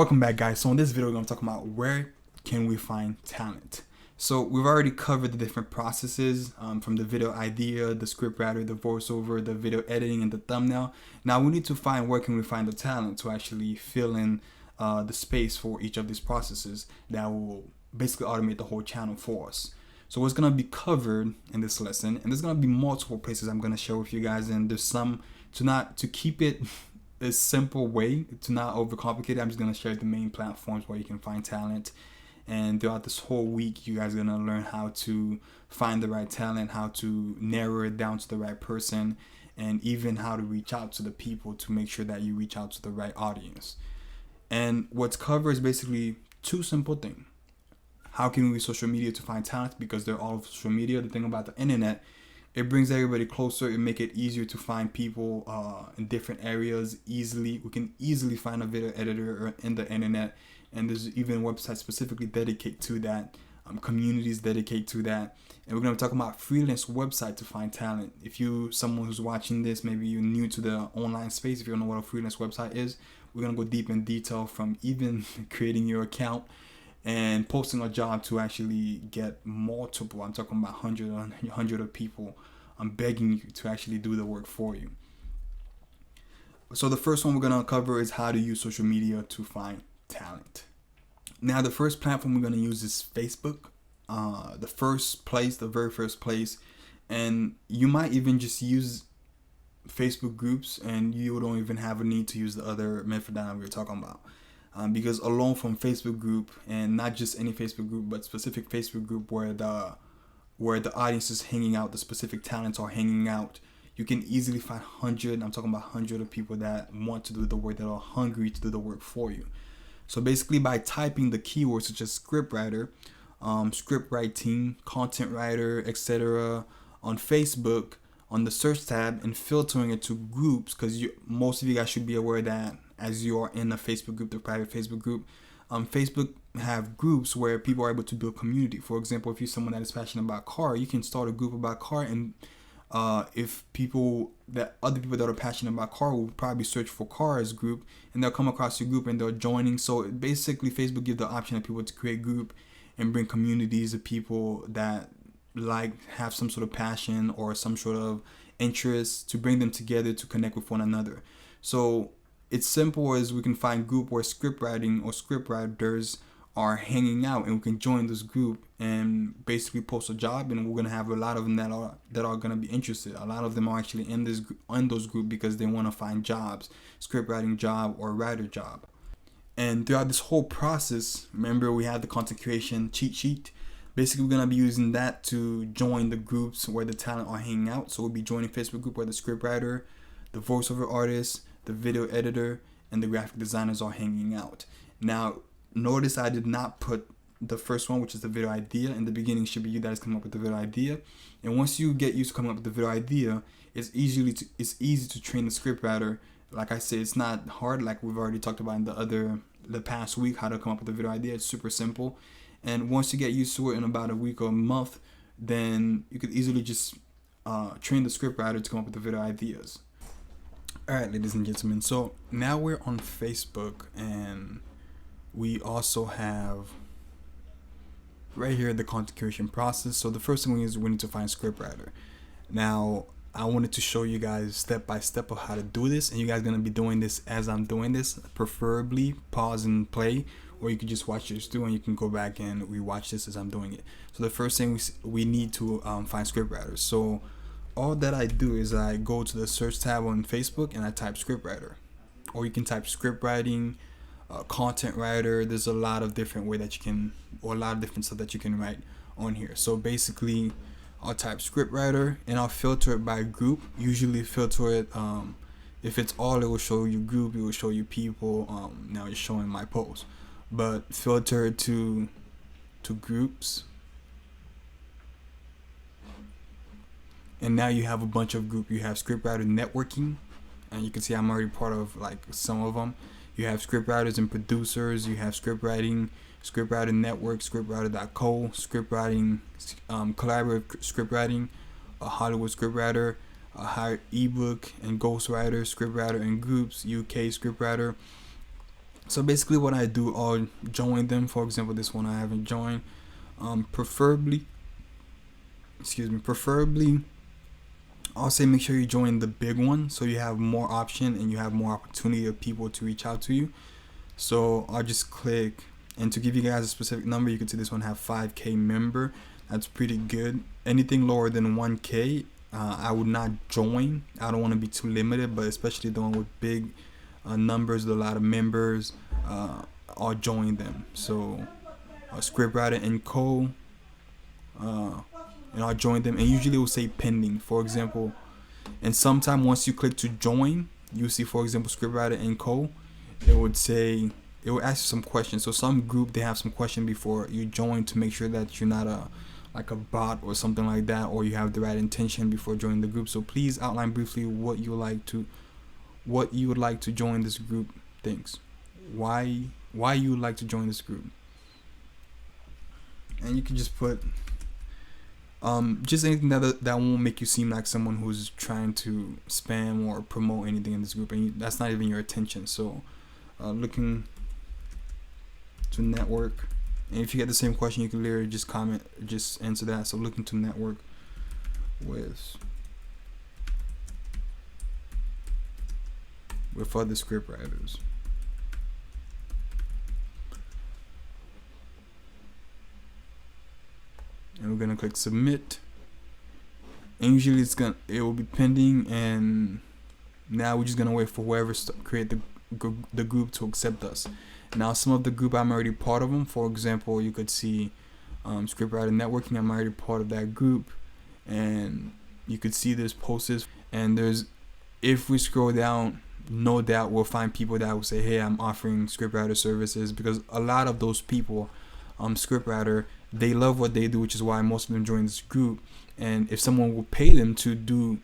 Welcome back, guys. So in this video we're going to talk about where can we find talent. So we've already covered the different processes from the video idea, the script writer, the voiceover, the video editing, and the thumbnail. Now we need to find where can we find the talent to actually fill in the space for each of these processes that will basically automate the whole channel for us. So what's going to be covered in this lesson, and there's going to be multiple places I'm going to share with you guys, and there's some to keep it a simple way, to not overcomplicate it. I'm just going to share the main platforms where you can find talent. And throughout this whole week, you guys are going to learn how to find the right talent, how to narrow it down to the right person, and even how to reach out to the people to make sure that you reach out to the right audience. And what's covered is basically two simple things. How can we use social media to find talent? Because they're all over social media. The thing about the internet, it brings everybody closer. It make it easier to find people in different areas easily. We can easily find a video editor in the internet, and there's even websites specifically dedicated to that. Communities dedicate to that. And we're going to talk about freelance website to find talent. If you someone who's watching this, maybe you're new to the online space, if you don't know what a freelance website is, we're going to go deep in detail from even creating your account and posting a job to actually get multiple. I'm talking about hundred of people. I'm begging you to actually do the work for you. So the first one we're gonna cover is how to use social media to find talent. Now the first platform we're gonna use is Facebook. The very first place, and you might even just use Facebook groups, and you don't even have a need to use the other method that we were talking about. Because alone from Facebook group, and not just any Facebook group, but specific Facebook group where the audience is hanging out, the specific talents are hanging out, you can easily find I'm talking about hundred of people that want to do the work, that are hungry to do the work for you. So basically by typing the keywords such as script writer, script writing, content writer, etc. on Facebook, on the search tab, and filtering it to groups, because most of you guys should be aware that as you are in a Facebook group, the private Facebook group, Facebook have groups where people are able to build community. For example, if you're someone that is passionate about car, you can start a group about car, and if other people that are passionate about car will probably search for cars group, and they'll come across your group and they're joining. So basically Facebook gives the option of people to create group and bring communities of people that have some sort of passion or some sort of interest, to bring them together to connect with one another. So it's simple as we can find group where script writing or script writers are hanging out, and we can join this group and basically post a job, and we're gonna have a lot of them that are gonna be interested. A lot of them are actually in those group because they want to find jobs, script writing job or writer job. And throughout this whole process, remember we had the content creation cheat sheet. Basically, we're gonna be using that to join the groups where the talent are hanging out. So we'll be joining Facebook group where the script writer, the voiceover artist, the video editor, and the graphic designers are hanging out. Now, notice I did not put the first one, which is the video idea. In the beginning, it should be you that is coming up with the video idea. And once you get used to coming up with the video idea, it's easy to train the script writer. Like I said, it's not hard. Like we've already talked about in the past week, how to come up with a video idea. It's super simple. And once you get used to it in about a week or a month, then you could easily just train the script writer to come up with the video ideas. Alright, ladies and gentlemen, so now we're on Facebook, and we also have right here the content creation process. So the first thing we need to find script writer. Now I wanted to show you guys step by step of how to do this, and you guys are going to be doing this as I'm doing this. Preferably pause and play, or you can just watch this through and you can go back and rewatch this as I'm doing it. So the first thing we need to find script writers. So all that I do is I go to the search tab on Facebook and I type script writer, or you can type script writing, content writer. There's a lot of different a lot of different stuff that you can write on here. So basically I'll type script writer and I'll filter it by group. Usually filter it, if it's all, it will show you group, it will show you people. Now it's showing my post, but filter it to groups. And now you have a bunch of group. You have scriptwriter networking, and you can see I'm already part of some of them. You have scriptwriters and producers. You have scriptwriting, scriptwriter network, scriptwriter.co, scriptwriting, collaborative scriptwriting, a Hollywood scriptwriter, a hired ebook and ghostwriter, scriptwriter and groups, UK scriptwriter. So basically what I do, I'll join them. For example, this one I haven't joined. Preferably, I'll say make sure you join the big one so you have more option and you have more opportunity of people to reach out to you. So I'll just click, and to give you guys a specific number, you can see this one have 5k member. That's pretty good. Anything lower than 1k, I would not join. I don't want to be too limited, but especially the one with big numbers with a lot of members, I'll join them. So scriptwriter and co, and I'll join them, and usually it will say pending, for example. And sometime once you click to join, you see, for example, scriptwriter and co, it would say, it will ask you some questions. So some group, they have some question before you join to make sure that you're not a bot or something like that, or you have the right intention before joining the group. So please outline briefly what you would like to join this group. Things, why you would like to join this group, and you can just put just anything that won't make you seem like someone who's trying to spam or promote anything in this group, and that's not even your intention. So looking to network, and if you get the same question, you can literally just comment, just answer that. So looking to network with other script writers. And we're gonna click submit, and usually it will be pending, and now we're just gonna wait for whoever create the group to accept us. Now some of the group, I'm already part of them. For example, you could see scriptwriter networking, I'm already part of that group, and you could see there's posts, and if we scroll down, no doubt we'll find people that will say, hey, I'm offering scriptwriter services, because a lot of those people, scriptwriter, they love what they do, which is why most of them join this group. And if someone will pay them to do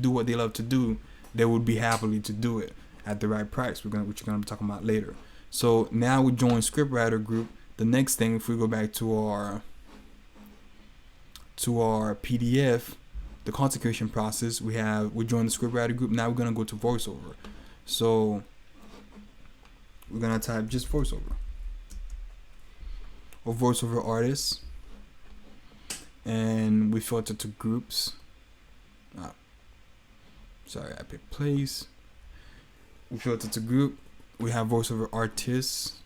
what they love to do, they would be happily to do it at the right price, which you're gonna be talking about later. So now we join scriptwriter group. The next thing, if we go back to our PDF, the content creation process, we join the scriptwriter group. Now we're gonna go to voiceover. So we're gonna type just voiceover or voiceover artists, and we filter to groups. Sorry, I picked place. We filter to group. We have voiceover artists.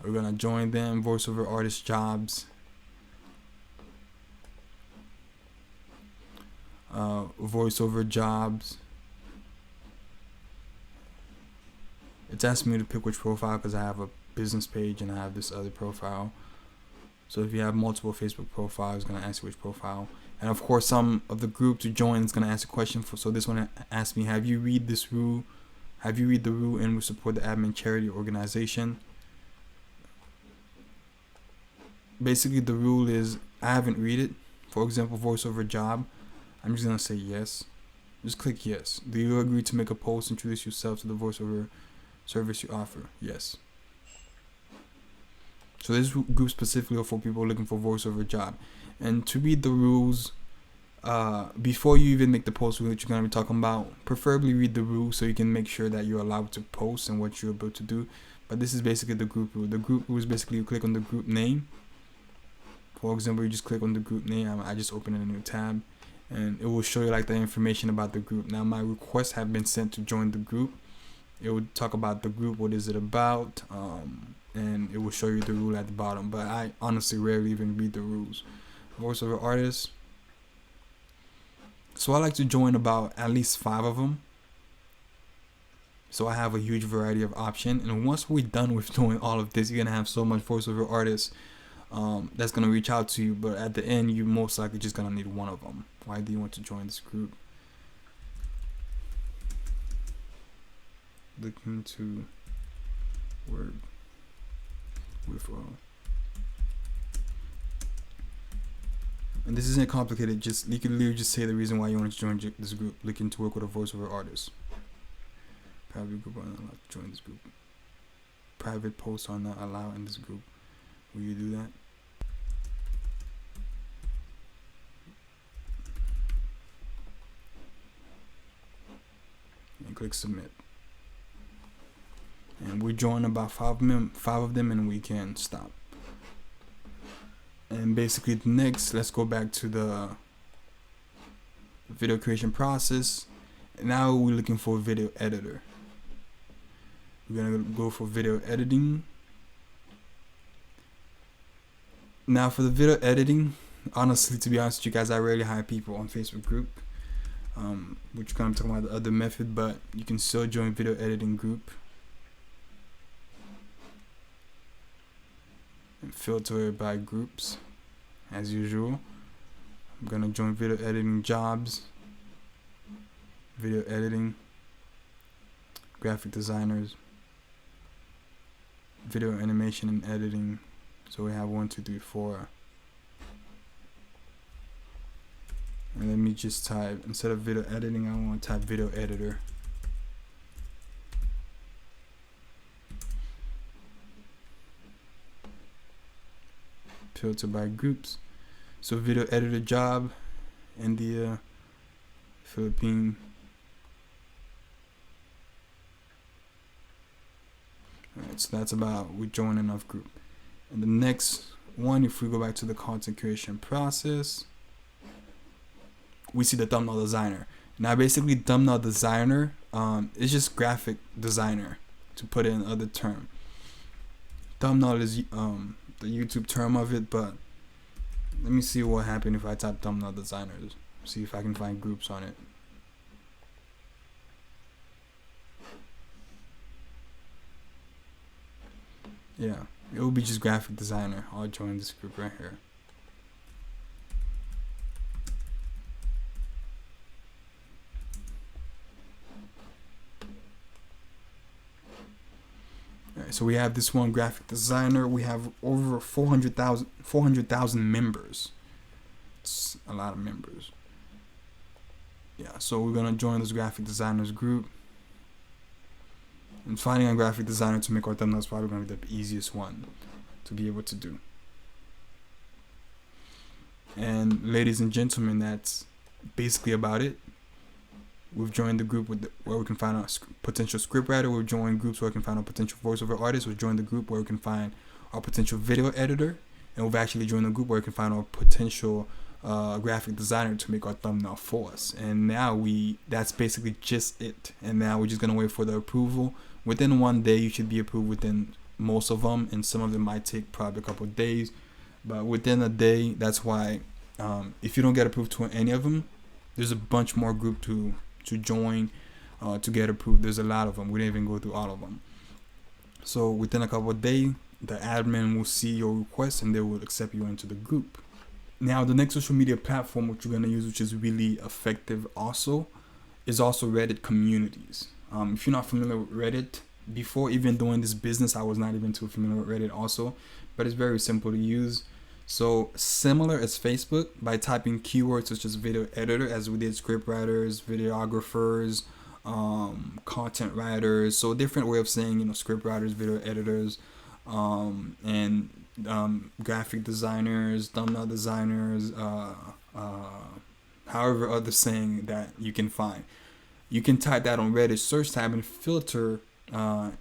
We're gonna join them. Voiceover artist jobs. Voiceover jobs. It's asking me to pick which profile because I have a business page and I have this other profile. So if you have multiple Facebook profiles, it's gonna ask you which profile. And of course, some of the group to join is gonna ask a question for. So this one asked me, have you read this rule? Have you read the rule and we support the admin charity organization? Basically, the rule is I haven't read it. For example, voiceover job. I'm just gonna say yes. Just click yes. Do you agree to make a post, introduce yourself to the voiceover service you offer? Yes. So this group specifically are for people looking for voiceover job. And to read the rules, before you even make the post which you're gonna be talking about, preferably read the rules so you can make sure that you're allowed to post and what you're able to do. But this is basically the group rule. The group rule is basically you click on the group name. For example, you just click on the group name. I just open a new tab, and it will show you like the information about the group. Now my requests have been sent to join the group. It would talk about the group, what is it about, and it will show you the rule at the bottom. But I honestly rarely even read the rules. Voiceover artists. So I like to join about at least 5 of them. So I have a huge variety of options. And once we're done with doing all of this, you're gonna have so much voiceover artists that's gonna reach out to you. But at the end, you most likely just gonna need one of them. Why do you want to join this group? Looking to work with and this isn't complicated. Just you can literally just say the reason why you want to join this group. Looking to work with a voiceover artist. Private group are not allowed to join this group. Private posts are not allowed in this group. Will you do that? And click submit. and we join about five of them, and we can stop. And basically next, let's go back to the video creation process. Now we're looking for a video editor. We're gonna go for video editing. Now for the video editing, honestly, to be honest with you guys, I rarely hire people on Facebook group, which kind of talking about the other method, but you can still join video editing group and filter it by groups as usual. I'm gonna join video editing jobs, video editing, graphic designers, video animation and editing. So we have 1, 2, 3, 4. And let me just type, instead of video editing, I want to type video editor. Filter by groups. So video editor job, India, Philippines. Alright, so that's about, we join enough group. And the next one, if we go back to the content creation process, we see the thumbnail designer. Now basically thumbnail designer is just graphic designer, to put it in other term. Thumbnail is the YouTube term of it, but let me see what happened if I type thumbnail designers. See if I can find groups on it. Yeah, it will be just graphic designer. I'll join this group right here. Alright, so we have this one graphic designer. We have over 400,000 members. It's a lot of members. Yeah, so we're gonna join this graphic designers group. And finding a graphic designer to make our thumbnails is probably going to be the easiest one to be able to do. And ladies and gentlemen, that's basically about it. We've joined the group where we can find a potential scriptwriter. We've joined groups where we can find a potential voiceover artist. We've joined the group where we can find our potential video editor. And we've actually joined the group where we can find our potential graphic designer to make our thumbnail for us. And now that's basically just it. And now we're just going to wait for the approval. Within 1 day, you should be approved within most of them, and some of them might take probably a couple of days, but within a day. That's why if you don't get approved to any of them, there's a bunch more group to join to get approved. There's a lot of them. We didn't even go through all of them. So within a couple of days, the admin will see your request and they will accept you into the group. Now the next social media platform which you're going to use, which is really effective also, is also Reddit communities. If you're not familiar with Reddit, before even doing this business, I was not even too familiar with Reddit also, but it's very simple to use. So similar as Facebook, by typing keywords such as video editor, as we did script writers, videographers, content writers. So different way of saying, script writers, video editors, and graphic designers, thumbnail designers, however other saying that you can find. You can type that on Reddit search tab and filter,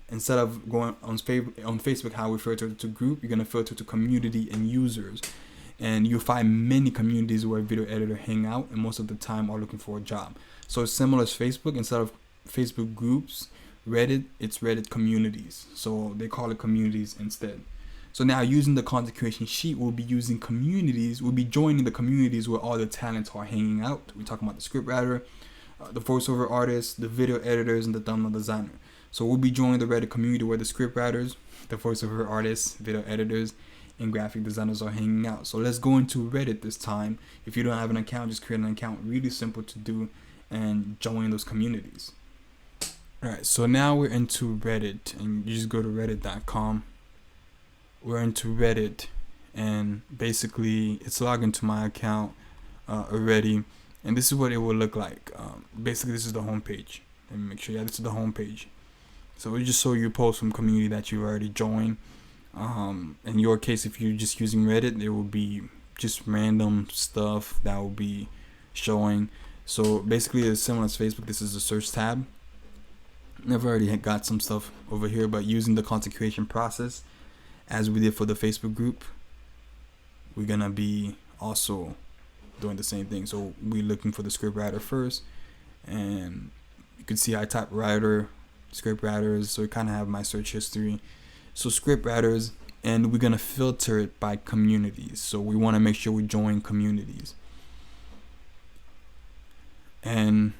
instead of going on Facebook, how we filter to group, you're going to filter to community and users. And you'll find many communities where video editor hang out, and most of the time are looking for a job. So it's similar as Facebook. Instead of Facebook groups, Reddit, it's Reddit communities. So they call it communities instead. So now using the content creation sheet, we'll be using communities. We'll be joining the communities where all the talents are hanging out. We're talking about the script writer, the voiceover artists, the video editors, and the thumbnail designer. So we'll be joining the Reddit community where the script writers, the voiceover artists, video editors, and graphic designers are hanging out. So let's go into Reddit this time. If you don't have an account, just create an account. Really simple to do and join those communities. Alright, so now we're into Reddit, and you just go to reddit.com. We're into Reddit, and basically it's logged into my account already. And this is what it will look like. Basically, this is the home page. Let me make sure. Yeah, this is the home page. So we just show you posts from community that you already joined. In your case, if you're just using Reddit, there will be just random stuff that will be showing. So basically, it's similar as Facebook. This is the search tab. I've already got some stuff over here, but using the content creation process as we did for the Facebook group, we're gonna be also doing the same thing. So we're looking for the script writer first, and you can see I type writer, script writers, so I kind of have my search history. So script writers, and we're gonna filter it by communities. So we want to make sure we join communities, and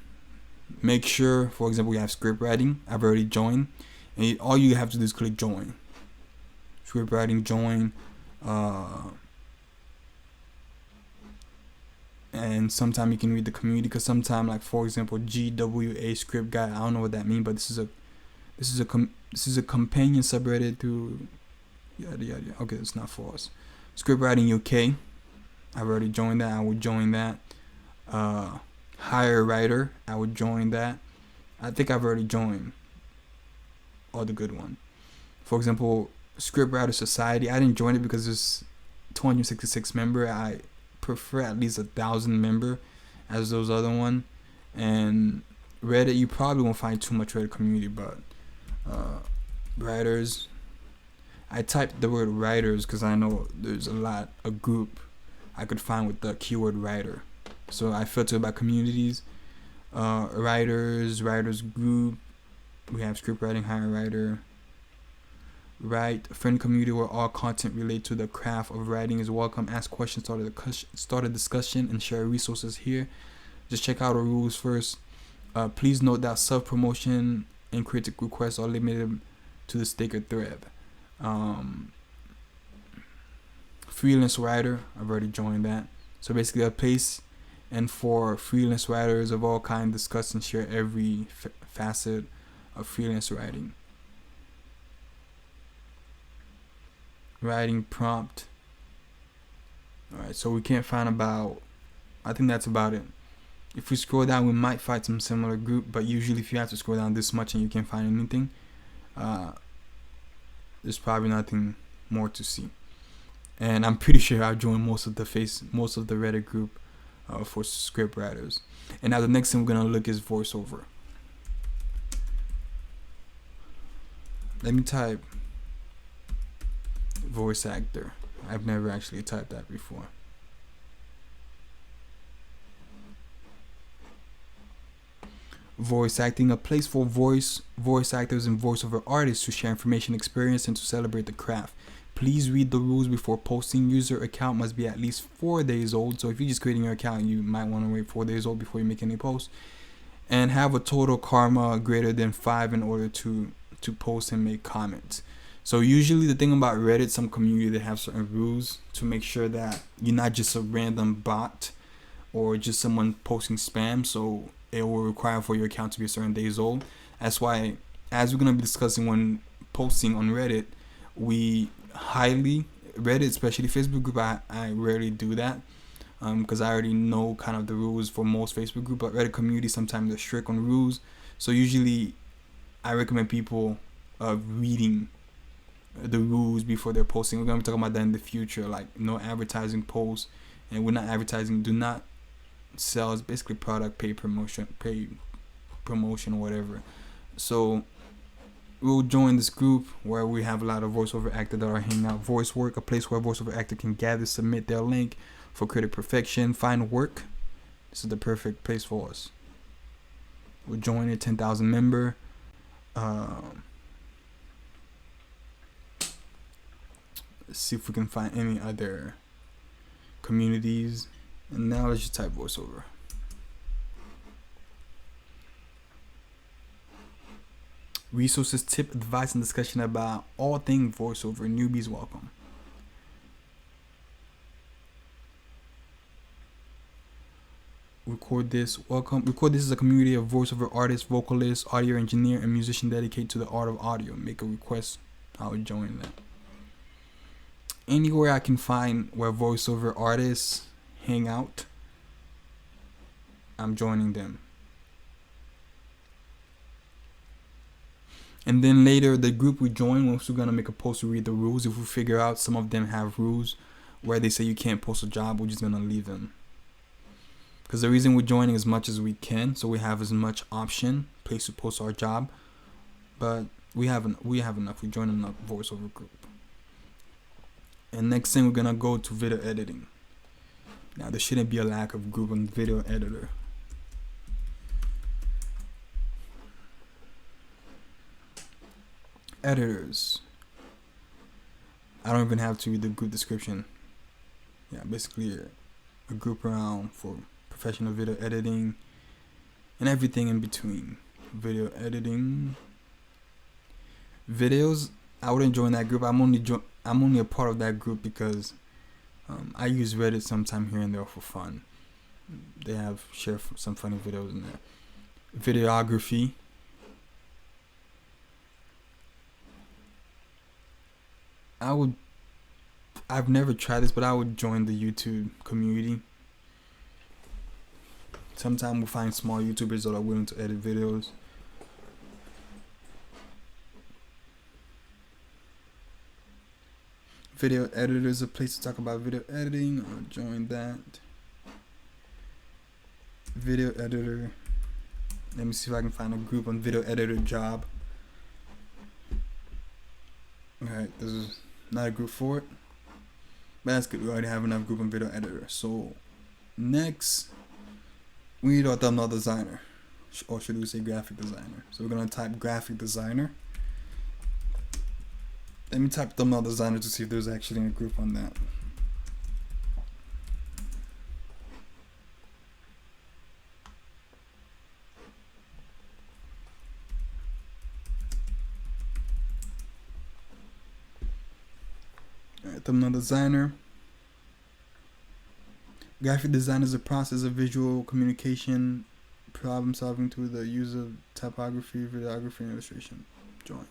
make sure, for example, we have script writing. I've already joined, and all you have to do is click join. Script writing, join. And sometimes you can read the community, because sometimes, like for example, GWA script guy, I don't know what that means, but this is a companion subreddit to yada yada. Okay, it's not for us. Script writing UK, I've already joined that. I would join that. Hire writer, I would join that. I think I've already joined all the good one. For example, Script Writer Society, I didn't join it because there's 266 member. I prefer at least 1,000 member as those other one. And Reddit, you probably won't find too much Reddit community, but writers, I typed the word writers because I know there's a group I could find with the keyword writer. So I filter by communities, writers group. We have script writing, hire writer. Write, a friend community where all content related to the craft of writing is welcome. Ask questions, start a discussion, and share resources here. Just check out the rules first. Please note that self-promotion and critic requests are limited to the sticker thread. Freelance writer, I've already joined that. So basically a place and for freelance writers of all kinds, discuss and share every facet of freelance writing. Writing prompt. Alright, so we can't find I think that's about it. If we scroll down, we might find some similar group, but usually if you have to scroll down this much and you can't find anything, there's probably nothing more to see. And I'm pretty sure I've joined most of the Reddit group for script writers. And now the next thing we're gonna look is voiceover. Let me type voice actor. I've never actually typed that before. Voice acting, a place for voice actors and voiceover artists to share information, experience, and to celebrate the craft. Please read the rules before posting. User account must be at least 4 days old. So if you're just creating your account, you might want to wait 4 days old before you make any posts. And have a total karma greater than 5 in order to post and make comments. So usually the thing about Reddit, some community, they have certain rules to make sure that you're not just a random bot or just someone posting spam. So it will require for your account to be a certain days old. That's why, as we're going to be discussing when posting on Reddit, we highly, Reddit, especially Facebook group, I rarely do that because I already know kind of the rules for most Facebook group, but Reddit community, sometimes they're strict on rules. So usually I recommend people reading the rules before they're posting. We're going to be talking about that in the future, like no advertising posts, and we're not advertising, do not sell. It's basically product, pay promotion, whatever. So we'll join this group where we have a lot of voiceover actors that are hanging out. Voice work, a place where voiceover actor can gather, submit their link for critic perfection, find work. This is the perfect place for us. We'll join a 10,000 member. Let's see if we can find any other communities. And now let's just type voiceover. Resources, tip, advice, and discussion about all things voiceover. Newbies welcome. Record this. Welcome. Record this is a community of voiceover artists, vocalists, audio engineer, and musician dedicated to the art of audio. Make a request. I would join that. Anywhere I can find where voiceover artists hang out, I'm joining them. And then later, the group we join, once we're gonna make a post, we read the rules. If we figure out some of them have rules where they say you can't post a job, we're just gonna leave them. Because the reason we're joining as much as we can, so we have as much option, place to post our job. but we have enough. We joined enough voiceover group. And next thing, we're gonna go to video editing. Now there shouldn't be a lack of group on video editor. Editors. I don't even have to read the group description. Yeah, basically a group around for professional video editing and everything in between. Video editing. Videos, I wouldn't join that group. I'm only a part of that group because I use Reddit sometime here and there for fun. They have share some funny videos in there. Videography. I've never tried this, but I would join the YouTube community. Sometimes we'll find small YouTubers that are willing to edit videos. Video editor is a place to talk about video editing. I'll join that. Video editor. Let me see if I can find a group on video editor job. Alright, this is not a group for it. But that's good. We already have enough group on video editor. So next, we need our thumbnail designer. Or should we say graphic designer? So we're gonna type graphic designer. Let me type thumbnail designer to see if there's actually a group on that. Alright, thumbnail designer. Graphic design is a process of visual communication, problem solving through the use of typography, videography, and illustration. Join.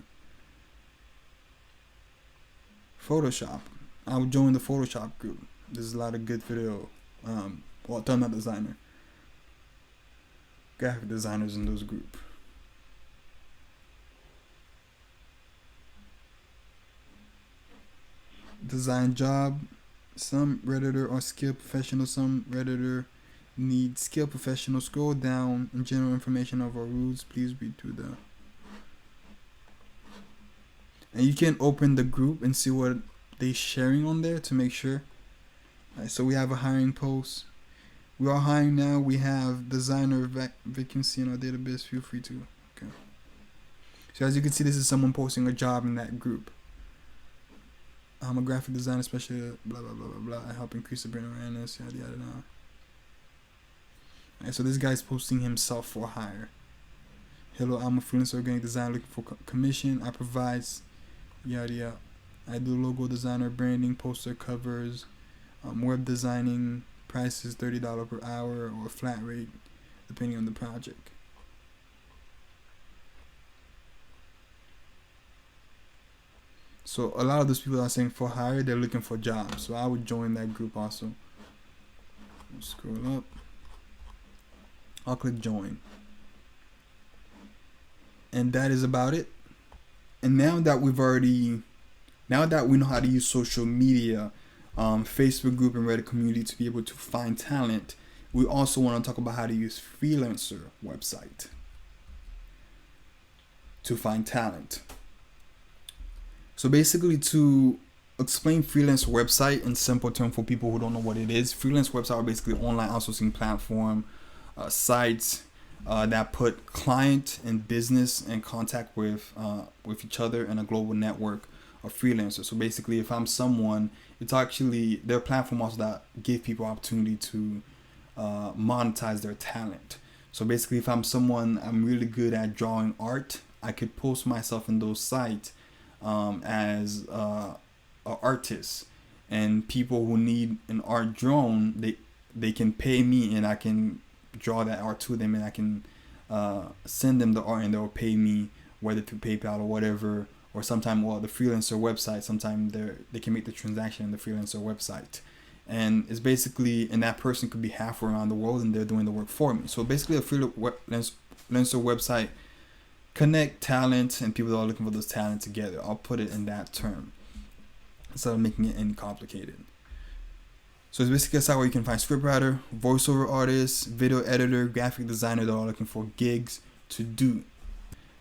Photoshop. I would join the Photoshop group. There's a lot of good video. Thumbnail designer. Graphic designers in those group. Design job. Some Redditor are skilled professionals. Some Redditor need skilled professionals. Scroll down in general information of our rules. Please read through the. And you can open the group and see what they're sharing on there to make sure. Alright, so we have a hiring post. We are hiring now. We have designer vacancy in our database. Feel free to. Okay. So as you can see, this is someone posting a job in that group. I'm a graphic designer, especially blah blah blah blah blah. I help increase the brand awareness. Yada yada yada. Alright, so this guy's posting himself for hire. Hello, I'm a freelance organic designer looking for commission. I provide yada yada. I do logo designer, branding, poster covers, web designing. Price is $30 per hour or a flat rate, depending on the project. So a lot of those people are saying for hire, they're looking for jobs. So I would join that group also. Scroll up. I'll click join. And that is about it. And now that we know how to use social media, Facebook group and Reddit community to be able to find talent, we also want to talk about how to use freelancer website to find talent. So basically, to explain freelance website in simple terms for people who don't know what it is, freelance website are basically online outsourcing platform sites that put client and business in contact with each other in a global network of freelancers. So basically, if I'm someone, it's actually their platform also that give people opportunity to monetize their talent. So basically, if I'm someone, I'm really good at drawing art, I could post myself in those sites as an artist, and people who need an art drawn, they can pay me and I can draw that art to them, and I can send them the art and they'll pay me, whether through PayPal or whatever, or sometime the freelancer website, sometimes they can make the transaction in the freelancer website. And it's basically, and that person could be halfway around the world and they're doing the work for me. So basically a freelancer website connect talent and people that are looking for those talent together. I'll put it in that term instead of making it any complicated. So it's basically a site where you can find scriptwriter, voiceover artists, video editor, graphic designer that are looking for gigs to do.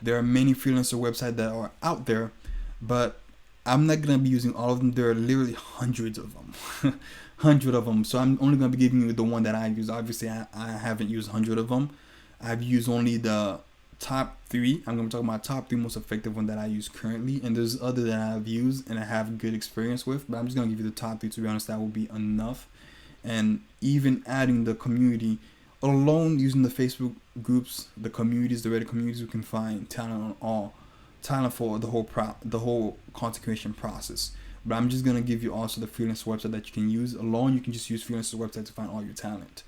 There are many freelancer websites that are out there, but I'm not gonna be using all of them. There are literally hundreds of them, hundred of them. So I'm only gonna be giving you the one that I use. Obviously, I haven't used 100 of them. I've used only the top 3. I'm gonna talk about top 3 most effective one that I use currently, and there's other that I've used and I have good experience with. But I'm just gonna give you the top 3. To be honest, that will be enough. And even adding the community alone, using the Facebook groups, the communities, the Reddit communities, you can find talent for the whole content creation process. But I'm just gonna give you also the freelancer website that you can use. Alone, you can just use freelancer website to find all your talent.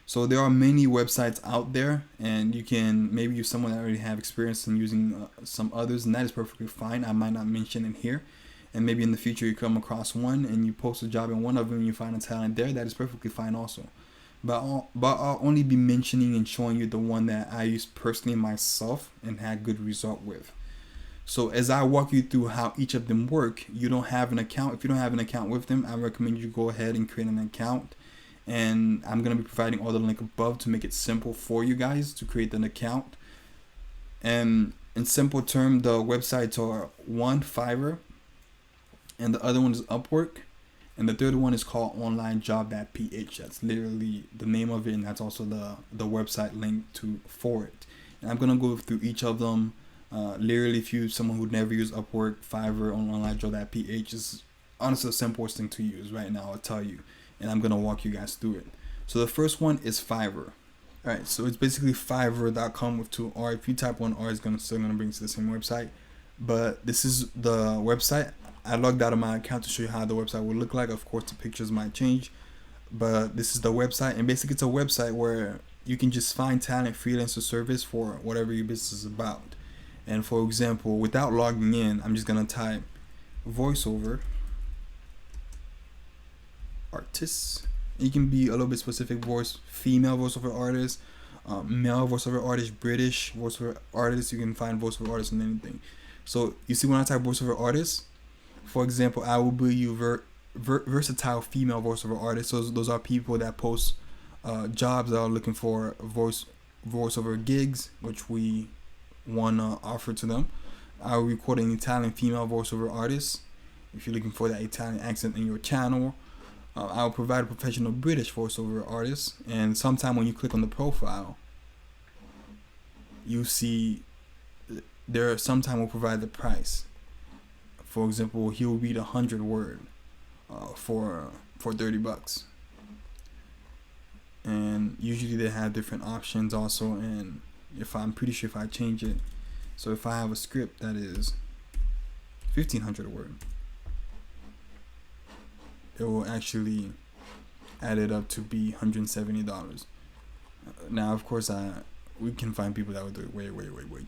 So there are many websites out there, and you can maybe use someone that already have experience in using some others, and that is perfectly fine. I might not mention it here, and maybe in the future you come across one and you post a job in one of them and you find a talent there. That is perfectly fine also. But I'll only be mentioning and showing you the one that I used personally myself and had good result with. So as I walk you through how each of them work, you don't have an account. If you don't have an account with them, I recommend you go ahead and create an account. And I'm going to be providing all the link above to make it simple for you guys to create an account. And in simple term, the websites are one, Fiverr, and the other one is Upwork, and the third one is called onlinejob.ph. That's literally the name of it, and that's also the website link for it. And I'm going to go through each of them. Literally, if you're someone who never used Upwork, Fiverr, or onlinejob.ph, is honestly the simplest thing to use right now, I'll tell you. And I'm going to walk you guys through it. So the first one is Fiverr. Alright, so it's basically fiverr.com with 2 R. If you type 1 R, it's still going to bring you to the same website. But this is the website. I logged out of my account to show you how the website will look like. Of course, the pictures might change. But this is the website. And basically, it's a website where you can just find talent, freelancer service for whatever your business is about. And for example, without logging in, I'm just going to type voiceover artists. You can be a little bit specific. Female voiceover artist, male voiceover artist, British voiceover artist. You can find voiceover artists in anything. So you see when I type voiceover artist, for example, I will be you versatile female voiceover artists. So those are people that post jobs that are looking for voiceover gigs, which we want to offer to them. I will record an Italian female voiceover artist if you're looking for that Italian accent in your channel. I'll provide a professional British voiceover artist, and sometime when you click on the profile, you see there sometime will provide the price. For example, he'll read 100 word for $30, and usually they have different options also. And I'm pretty sure if I change it, so if I have a script that is 1500 word, it will actually add it up to be $170. Now, of course, we can find people that would do it way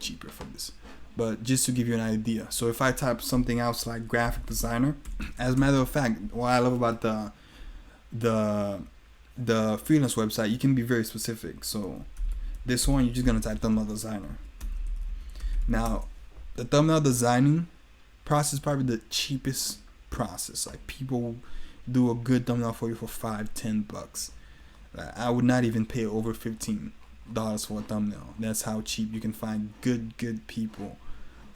cheaper for this. But just to give you an idea, so if I type something else like graphic designer, as a matter of fact, what I love about the freelance website, you can be very specific. So this one, you're just gonna type thumbnail designer. Now, the thumbnail designing process is probably the cheapest process. Like, people do a good thumbnail for you for $5-10. I would not even pay over $15 for a thumbnail. That's how cheap you can find good people.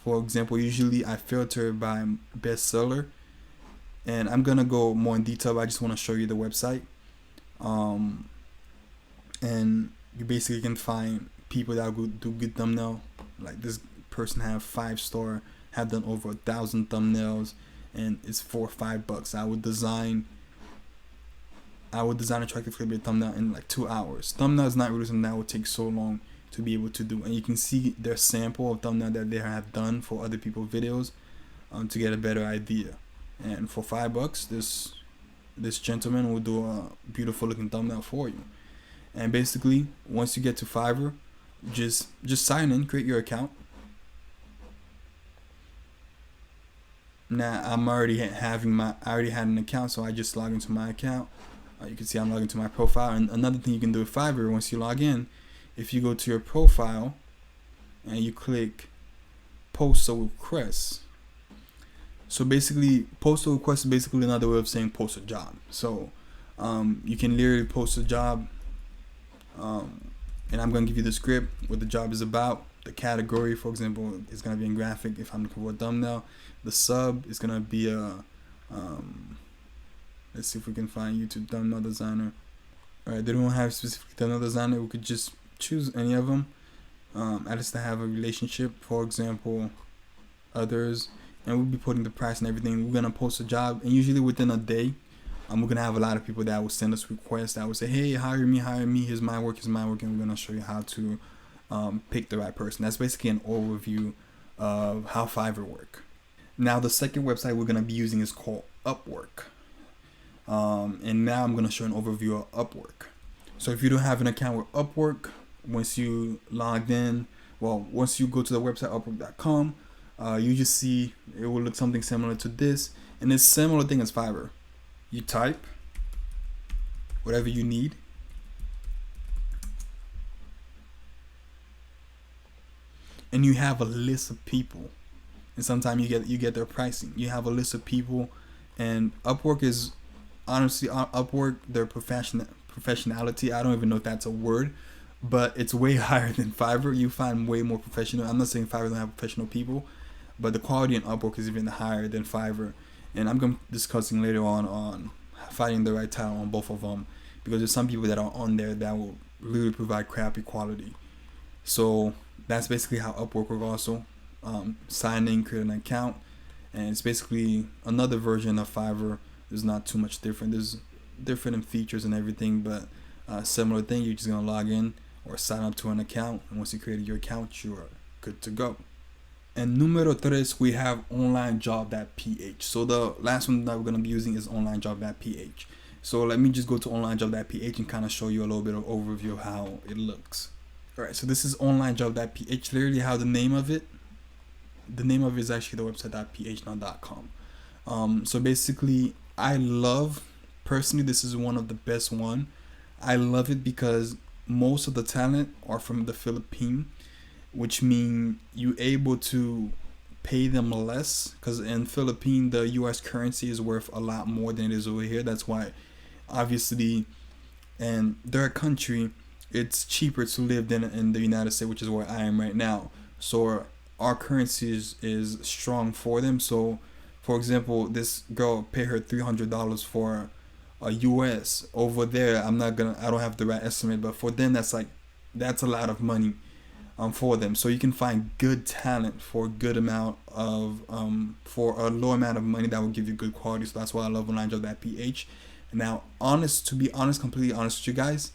For example, usually I filter by bestseller, and I'm gonna go more in detail, but I just want to show you the website. And you basically can find people that will do good thumbnail. Like, this person have 5-star, have done over 1,000 thumbnails, and it's for $5. I would design attractive clickbait thumbnail in like 2 hours. Thumbnail is not really something that would take so long to be able to do, and you can see their sample of thumbnail that they have done for other people's videos to get a better idea. And for $5, this gentleman will do a beautiful looking thumbnail for you. And basically, once you get to Fiverr, just sign in, create your account. Now, I already had an account, so I just log into my account. You can see I'm logging into my profile. And another thing you can do with Fiverr, once you log in, if you go to your profile and you click post a request. So basically, post a request is basically another way of saying post a job. So you can literally post a job and I'm gonna give you the script, what the job is about, the category, for example, is gonna be in graphic if I'm looking for a thumbnail. The sub is gonna be a let's see if we can find YouTube thumbnail designer. Alright, they don't have specific thumbnail designer. We could just choose any of them. At least I have a relationship, for example, others, and we'll be putting the price and everything. We're gonna post a job, and usually within a day, we're gonna have a lot of people that will send us requests that will say, "Hey, hire me. Here's my work, and we're gonna show you how to pick the right person." That's basically an overview of how Fiverr work. Now, the second website we're gonna be using is called Upwork. And now I'm gonna show an overview of Upwork. So if you don't have an account with Upwork, once you logged in, once you go to the website upwork.com, you just see it will look something similar to this, and it's similar thing as Fiverr. You type whatever you need, and you have a list of people, and sometimes you get their pricing. You have a list of people, and Upwork is honestly their professionality. I don't even know if that's a word, but it's way higher than Fiverr. You find way more professional. I'm not saying Fiverr don't have professional people, but the quality in Upwork is even higher than Fiverr. And I'm going to be discussing later on finding the right talent on both of them, because there's some people that are on there that will literally provide crappy quality. So that's basically how Upwork works also. Sign in, create an account, and it's basically another version of Fiverr. There's not too much different. There's different in features and everything, but similar thing. You're just going to log in or sign up to an account, and once you create your account, you are good to go. And numero tres, we have onlinejob.ph. So the last one that we're going to be using is onlinejob.ph. So let me just go to onlinejob.ph and kind of show you a little bit of overview of how it looks. All right, so this is onlinejob.ph. Literally how the name of it is actually the website.ph, not .com. So basically, personally, this is one of the best one. I love it because most of the talent are from the Philippines, which means you're able to pay them less, because in Philippines the US currency is worth a lot more than it is over here. That's why obviously in their country it's cheaper to live than in the United States, which is where I am right now. So our currency is strong for them. So for example, this girl pay her $300 for a US. Over there, I don't have the right estimate, but for them that's a lot of money for them. So you can find good talent for a good amount of for a low amount of money that will give you good quality. So that's why I love onlinejob.ph. Now, completely honest with you guys,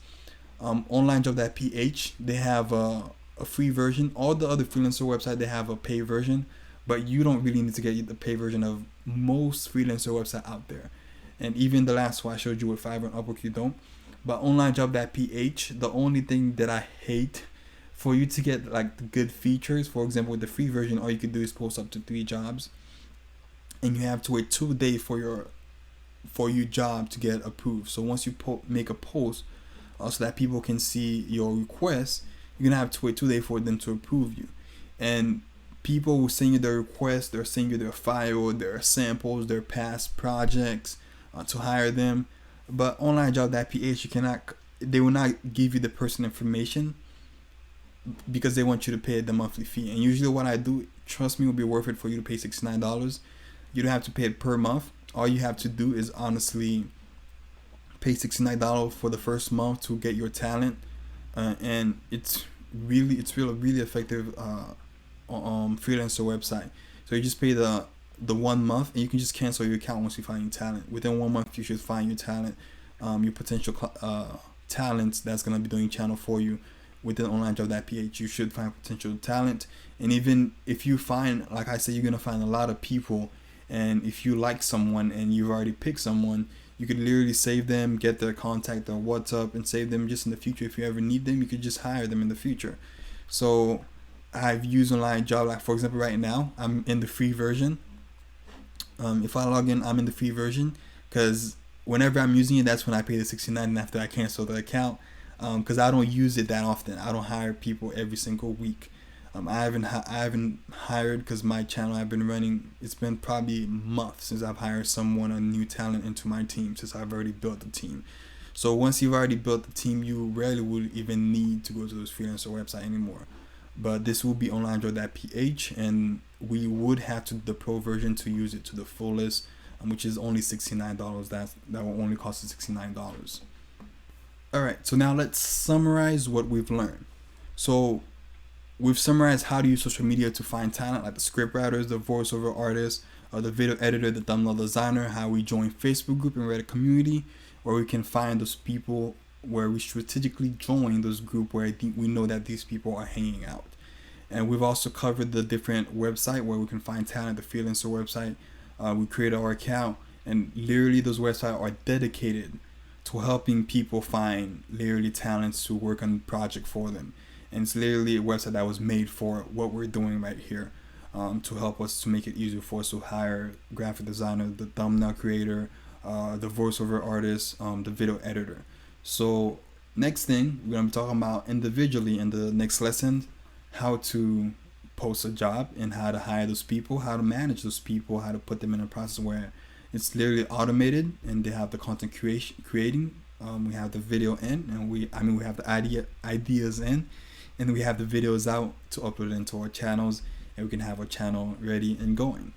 onlinejob.ph, they have a free version. All the other freelancer websites, they have a paid version, but you don't really need to get the paid version of most freelancer websites out there. And even the last one I showed you with Fiverr and Upwork, you don't. But onlinejob.ph, the only thing that I hate, for you to get like the good features, for example, with the free version, all you can do is post up to 3 jobs, and you have to wait 2 days for your job to get approved. So once you make a post, so that people can see your request, you're gonna have to wait 2 days for them to approve you. And people will send you their request, they're sending you their file, their samples, their past projects to hire them. But onlinejob.ph, they will not give you the personal information, because they want you to pay the monthly fee. And usually what I do, trust me, will be worth it for you to pay $69. You don't have to pay it per month. All you have to do is honestly pay $69 for the first month to get your talent, and it's really effective freelancer website. So you just pay the 1 month, and you can just cancel your account once you find your talent. Within 1 month, you should find your talent, your potential talents that's gonna be doing channel for you. Within onlinejob.ph, you should find potential talent. And even if you find, like I said, you're gonna find a lot of people, and if you like someone and you've already picked someone, you could literally save them, get their contact or WhatsApp, and save them just in the future. If you ever need them, you could just hire them in the future. So I've used OnlineJob, like for example right now I'm in the free version. If I log in, I'm in the free version, because whenever I'm using it, that's when I pay the $69, and after I cancel the account, because I don't use it that often. I don't hire people every single week. I haven't hired, because my channel I've been running, it's been probably a month since I've hired a new talent into my team, since I've already built the team. So once you've already built the team, you rarely would even need to go to those freelancer website anymore. But this will be on Android.ph, and we would have to the pro version to use it to the fullest, which is only $69. That will only cost us $69. All right, so now let's summarize what we've learned. So we've summarized how to use social media to find talent, like the script writers, the voiceover artists, the video editor, the thumbnail designer, how we join Facebook group and Reddit community, where we can find those people, where we strategically join those group where we know that these people are hanging out. And we've also covered the different website where we can find talent, the freelancer website. We create our account, and literally those websites are dedicated to helping people find literally talents to work on project for them. And it's literally a website that was made for what we're doing right here, to help us to make it easier for us to hire graphic designer, the thumbnail creator, the voiceover artist, the video editor. So next thing we're going to be talking about individually in the next lesson, how to post a job and how to hire those people, how to manage those people, how to put them in a process where it's literally automated and they have the content creating. We have the video in, and we have the ideas in, and we have the videos out to upload into our channels, and we can have our channel ready and going.